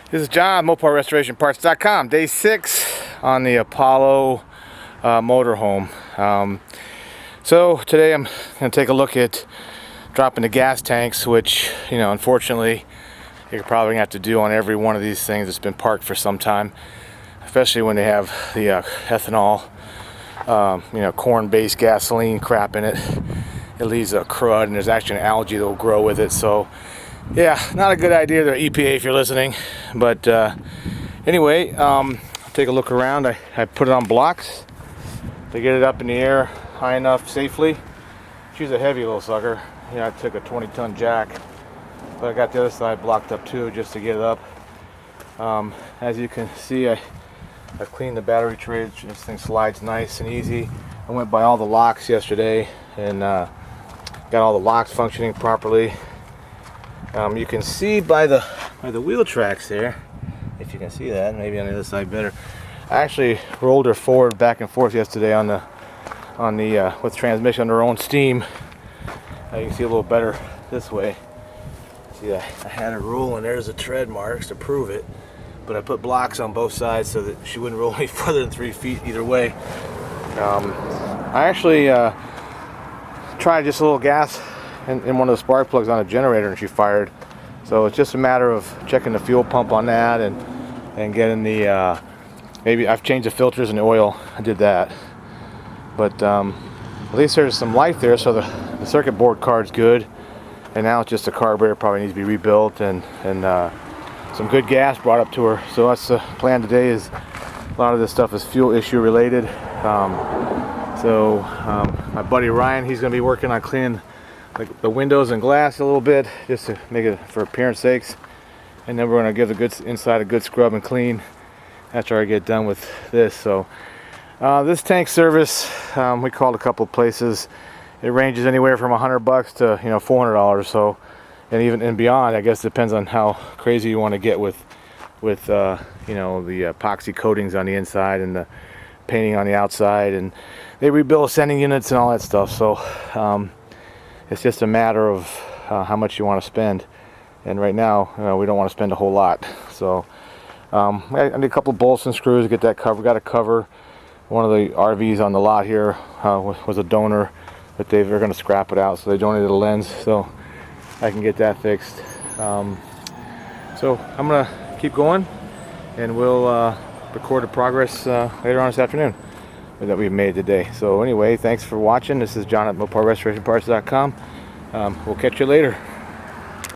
This is John, MoparRestorationParts.com. Day 6 on the Apollo motorhome. So today I'm going to take a look at dropping the gas tanks, which, unfortunately, you're probably going to have to do on every one of these things that's been parked for some time, especially when they have the ethanol, corn-based gasoline crap in it. It leaves a crud, and there's actually an algae that will grow with it. So, yeah, not a good idea there, EPA, if you're listening. But anyway, take a look around. I put it on blocks to get it up in the air high enough safely. She's a heavy little sucker. I took a 20-ton jack, but I got the other side blocked up too, just to get it up. As you can see, I've cleaned the battery trays. This thing slides nice and easy. I went by all the locks yesterday and got all the locks functioning properly. You can see by the wheel tracks there, if you can see that, maybe on the other side better. I actually rolled her forward, back and forth yesterday on the with transmission under her own steam. You can see a little better this way. See, I had her rolling. There's the tread marks to prove it, but I put blocks on both sides so that she wouldn't roll any further than 3 feet either way. I actually tried just a little gas in one of the spark plugs on a generator, and she fired. So it's just a matter of checking the fuel pump on that and getting the maybe I've changed the filters and the oil. I did that, but at least there's some life there, so the circuit board card's good. And now it's just the carburetor probably needs to be rebuilt, and some good gas brought up to her. So that's the plan today. Is a lot of this stuff is fuel issue related. My buddy Ryan, he's going to be working on cleaning the windows and glass a little bit, just to make it for appearance sakes, and then we're going to give the good inside a good scrub and clean after I get done with this. So this tank service, we called a couple places. It ranges anywhere from $100 to $400. So, and even beyond, I guess, depends on how crazy you want to get with the epoxy coatings on the inside and the painting on the outside, and they rebuild ascending units and all that stuff. So it's just a matter of how much you want to spend, and right now we don't want to spend a whole lot. So I need a couple of bolts and screws to get that covered. Got to cover one of the RVs on the lot here. Was a donor, but they're going to scrap it out, so they donated a lens, so I can get that fixed. So I'm going to keep going, and we'll record the progress later on this afternoon that we've made today. So anyway, thanks for watching. This is John at MoparRestorationParts.com. We'll catch you later.